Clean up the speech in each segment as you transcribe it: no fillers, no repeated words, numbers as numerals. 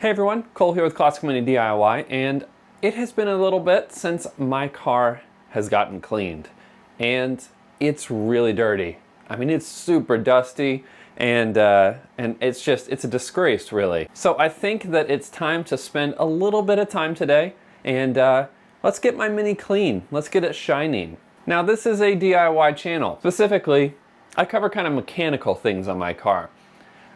Hey everyone, Cole here with Classic Mini DIY, and it has been a little bit since my car has gotten cleaned, and it's really dirty. I mean, it's super dusty, and it's a disgrace, really. So I think that it's time to spend a little bit of time today, and let's get my Mini clean. Let's get it shining. Now, this is a DIY channel. Specifically, I cover kind of mechanical things on my car.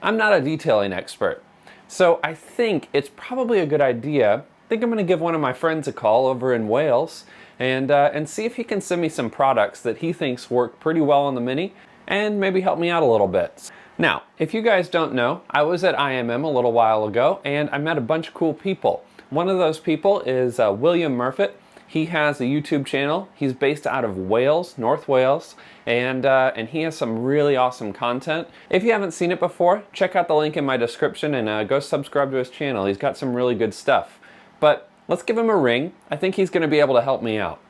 I'm not a detailing expert. So I think it's probably a good idea. I think I'm going to give one of my friends a call over in Wales and see if he can send me some products that he thinks work pretty well on the Mini and maybe help me out a little bit. Now, if you guys don't know, I was at IMM a little while ago and I met a bunch of cool people. One of those people is William Murfitt. He has a YouTube channel. He's based out of Wales, North Wales, and he has some really awesome content. If you haven't seen it before, check out the link in my description and go subscribe to his channel. He's got some really good stuff. But let's give him a ring. I think he's going to be able to help me out.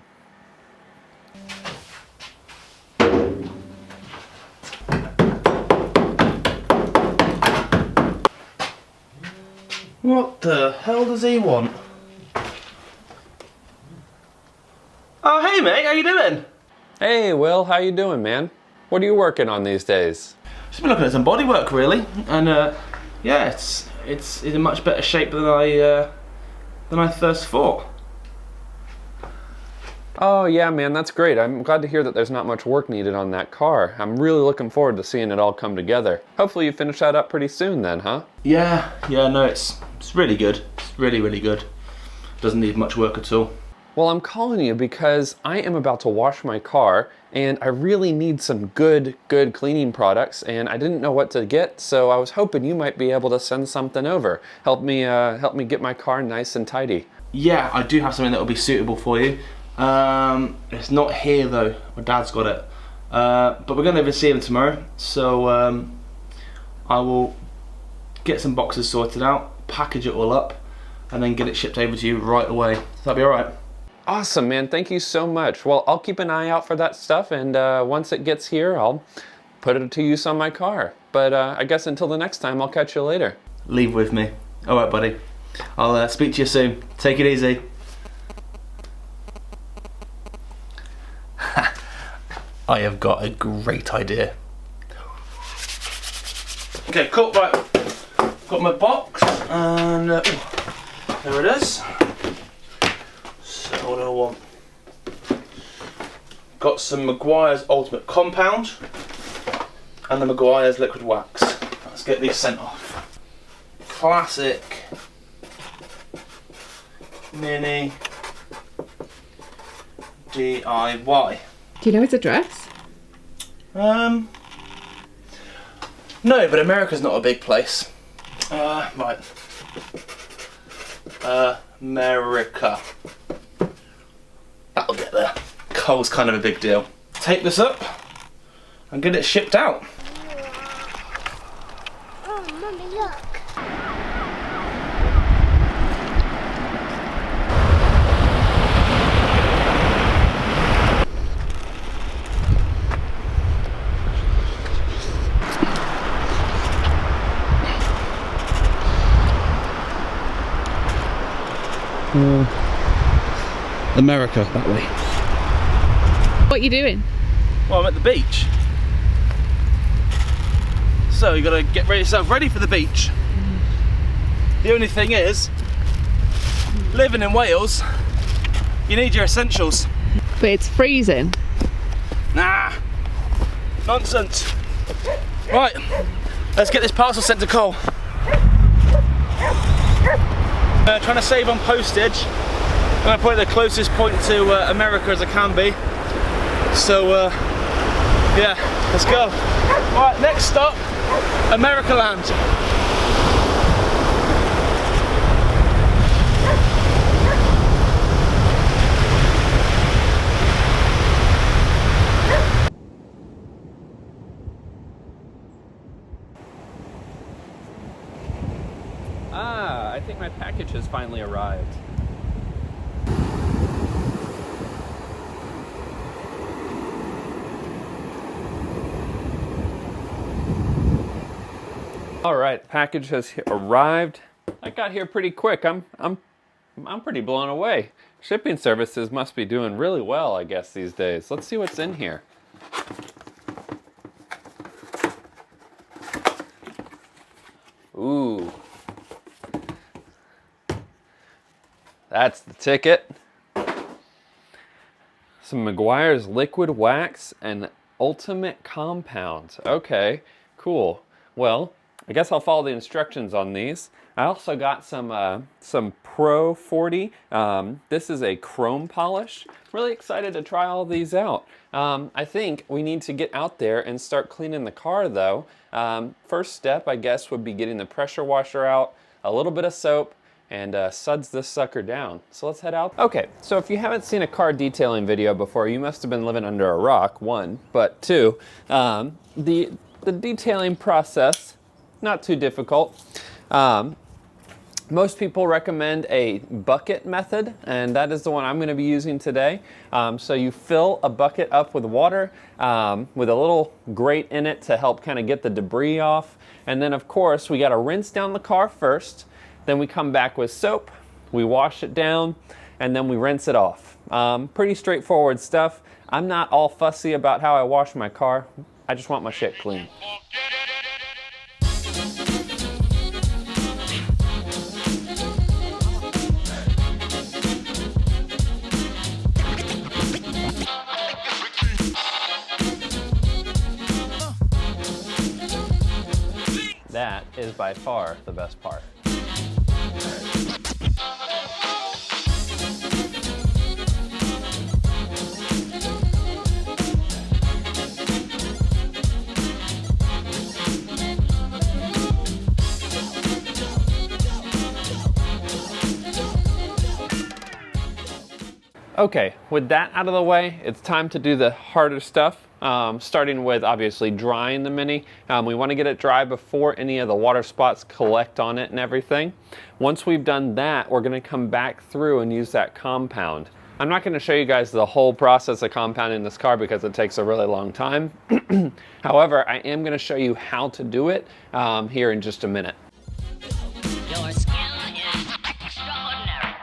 What the hell does he want? Oh, hey mate, how you doing? Hey Will, how you doing, man? What are you working on these days? Just been looking at some bodywork really, and yeah, it's in a much better shape than I first thought. Oh yeah, man, that's great. I'm glad to hear that there's not much work needed on that car. I'm really looking forward to seeing it all come together. Hopefully you finish that up pretty soon then, huh? Yeah, no, it's really good. It's really good. Doesn't need much work at all. Well, I'm calling you because I am about to wash my car and I really need some good cleaning products and I didn't know what to get, so I was hoping you might be able to send something over. Help me get my car nice and tidy. Yeah, I do have something that will be suitable for you. It's not here though, my dad's got it. But we're going to see him tomorrow, so I will get some boxes sorted out, package it all up, and then get it shipped over to you right away. That'll be alright. Awesome, man. Thank you so much. Well, I'll keep an eye out for that stuff, and once it gets here, I'll put it to use on my car. But I guess until the next time, I'll catch you later. Leave with me. Alright, buddy. I'll speak to you soon. Take it easy. I have got a great idea. Okay, cool. Right. Got my box, and there it is. What do I want? Got some Meguiar's Ultimate Compound and the Meguiar's Liquid Wax. Let's get these sent off. Classic Mini DIY. Do you know his address? No, but America's not a big place. Right. America. That'll get there. Coal's kind of a big deal. Take this up and get it shipped out. Oh, Mummy, look. America, that way. What are you doing? Well, I'm at the beach. So you gotta get yourself ready for the beach. The only thing is, living in Wales, you need your essentials. But it's freezing. Nah, nonsense. Right, let's get this parcel sent to Cole. Trying to save on postage. I'm going to put it the closest point to America as I can be. So, yeah, let's go. Alright, next stop, America land. Ah, I think my package has finally arrived. All right, package has arrived. I got here pretty quick. I'm pretty blown away. Shipping services must be doing really well, I guess, these days. Let's see what's in here. Ooh. That's the ticket. Some Meguiar's liquid wax and ultimate compounds. Okay, cool. Well, I guess I'll follow the instructions on these. I also got some Pro 40. This is a chrome polish. Really excited to try all these out. I think we need to get out there and start cleaning the car though. First step, I guess, would be getting the pressure washer out, a little bit of soap, and suds this sucker down. So let's head out. Okay, so if you haven't seen a car detailing video before, you must have been living under a rock, one. But two, the detailing process, not too difficult. Most people recommend a bucket method, and that is the one I'm going to be using today. So you fill a bucket up with water with a little grate in it to help kind of get the debris off. And then of course we got to rinse down the car first. Then we come back with soap, we wash it down, and then we rinse it off. Pretty straightforward stuff. I'm not all fussy about how I wash my car. I just want my shit clean. That is by far the best part. Okay, with that out of the way, it's time to do the harder stuff, starting with obviously drying the Mini. We want to get it dry before any of the water spots collect on it and everything. Once we've done that, we're going to come back through and use that compound. I'm not going to show you guys the whole process of compounding this car because it takes a really long time. However, I am going to show you how to do it here in just a minute. Your skill is extraordinary.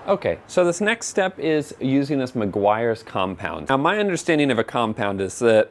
Okay, so this next step is using this Meguiar's compound. Now my understanding of a compound is that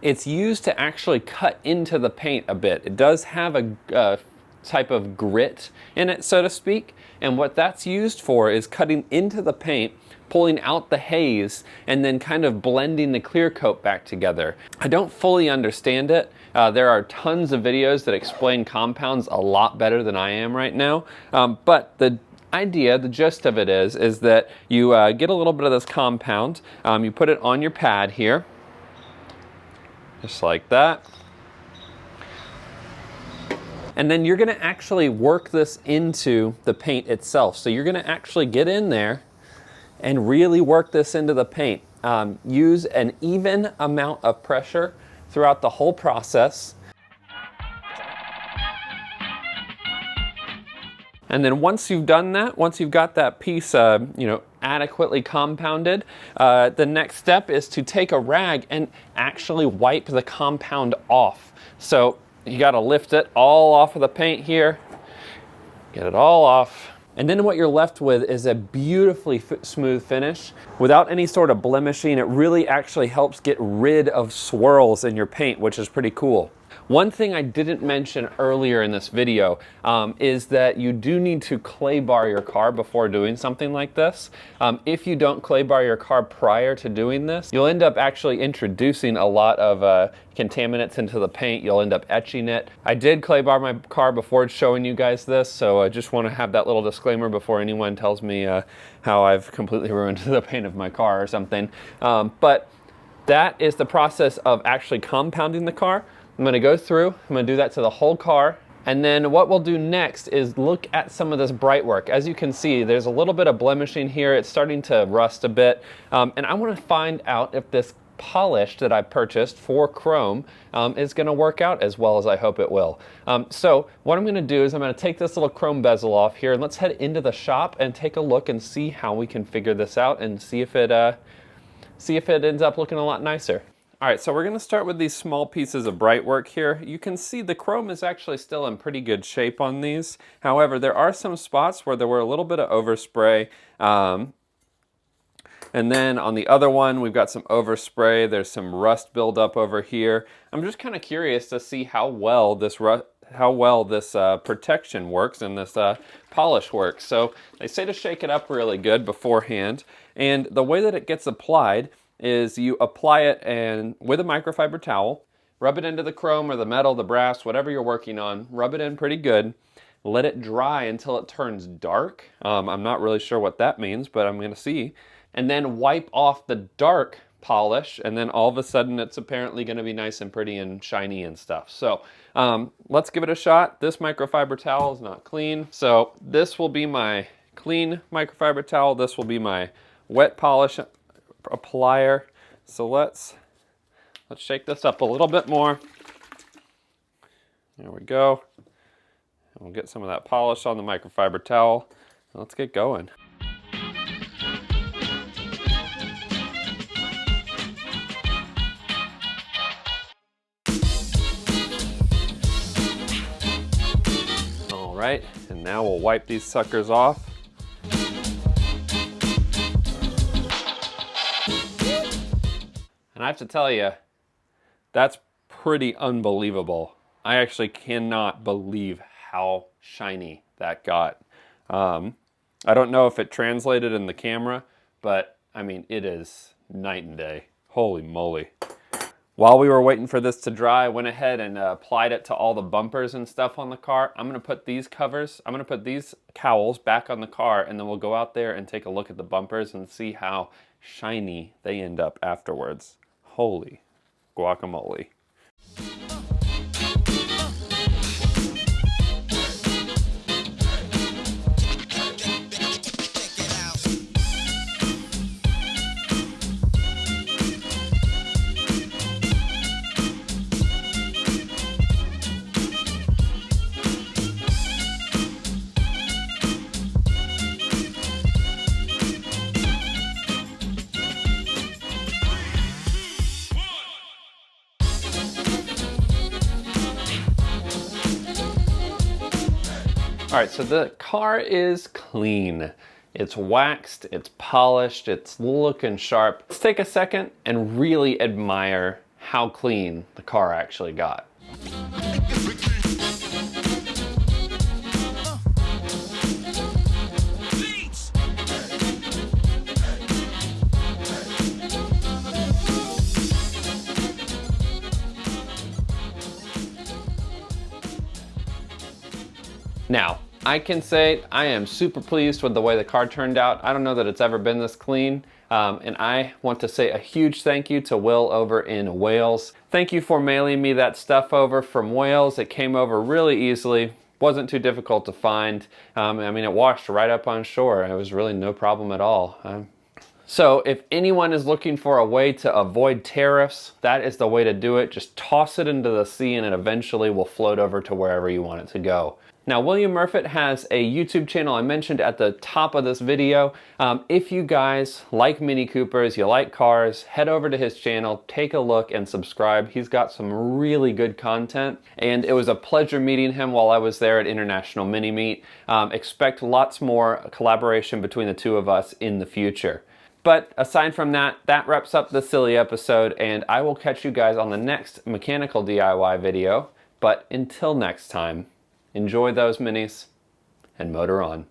it's used to actually cut into the paint a bit. It does have a type of grit in it, so to speak, and what that's used for is cutting into the paint, pulling out the haze, and then kind of blending the clear coat back together. I don't fully understand it. There are tons of videos that explain compounds a lot better than I am right now, but the idea, the gist of it is that you get a little bit of this compound, you put it on your pad here, just like that. And then you're gonna actually work this into the paint itself. So you're gonna actually get in there and really work this into the paint. Use an even amount of pressure throughout the whole process. And then once you've done that, once you've got that piece adequately compounded, the next step is to take a rag and actually wipe the compound off. So you gotta lift it all off of the paint here, get it all off. And then what you're left with is a beautifully smooth finish without any sort of blemishing. It really actually helps get rid of swirls in your paint, which is pretty cool. One thing I didn't mention earlier in this video is that you do need to clay bar your car before doing something like this. If you don't clay bar your car prior to doing this, you'll end up actually introducing a lot of contaminants into the paint. You'll end up etching it. I did clay bar my car before showing you guys this, so I just want to have that little disclaimer before anyone tells me how I've completely ruined the paint of my car or something. But that is the process of actually compounding the car. I'm going to go through, I'm going to do that to the whole car, and then what we'll do next is look at some of this bright work. As you can see, there's a little bit of blemishing here. It's starting to rust a bit, and I want to find out if this polish that I purchased for chrome is going to work out as well as I hope it will. So what I'm going to do is I'm going to take this little chrome bezel off here, and let's head into the shop and take a look and see how we can figure this out and see if it see if it ends up looking a lot nicer. All right, so we're gonna start with these small pieces of bright work here. You can see the chrome is actually still in pretty good shape on these. However, there are some spots where there were a little bit of overspray. And then on the other one, we've got some overspray. There's some rust buildup over here. I'm just kind of curious to see how well this protection works and this polish works. So they say to shake it up really good beforehand. And the way that it gets applied is you apply it with a microfiber towel, rub it into the chrome or the metal, the brass, whatever you're working on, rub it in pretty good. Let it dry until it turns dark. I'm not really sure what that means, but I'm gonna see. And then wipe off the dark polish, and then all of a sudden it's apparently gonna be nice and pretty and shiny and stuff. So let's give it a shot. This microfiber towel is not clean. So this will be my clean microfiber towel. This will be my wet polish applier. So let's shake this up a little bit more. There we go. And we'll get some of that polish on the microfiber towel. Let's get going. All right, and now we'll wipe these suckers off. And I have to tell you, that's pretty unbelievable. I actually cannot believe how shiny that got. I don't know if it translated in the camera, but I mean, it is night and day. Holy moly. While we were waiting for this to dry, I went ahead and applied it to all the bumpers and stuff on the car. I'm gonna put these cowls back on the car, and then we'll go out there and take a look at the bumpers and see how shiny they end up afterwards. Holy guacamole. All right, so the car is clean. It's waxed, it's polished, it's looking sharp. Let's take a second and really admire how clean the car actually got. Now, I can say I am super pleased with the way the car turned out. I don't know that it's ever been this clean. And I want to say a huge thank you to Will over in Wales. Thank you for mailing me that stuff over from Wales. It came over really easily. Wasn't too difficult to find. I mean, it washed right up on shore. It was really no problem at all. So if anyone is looking for a way to avoid tariffs, that is the way to do it. Just toss it into the sea and it eventually will float over to wherever you want it to go. Now, William Murfitt has a YouTube channel I mentioned at the top of this video. If you guys like Mini Coopers, you like cars, head over to his channel, take a look and subscribe. He's got some really good content, and it was a pleasure meeting him while I was there at International Mini Meet. Expect lots more collaboration between the two of us in the future. But aside from that, that wraps up this silly episode, and I will catch you guys on the next mechanical DIY video. But until next time, enjoy those minis and motor on.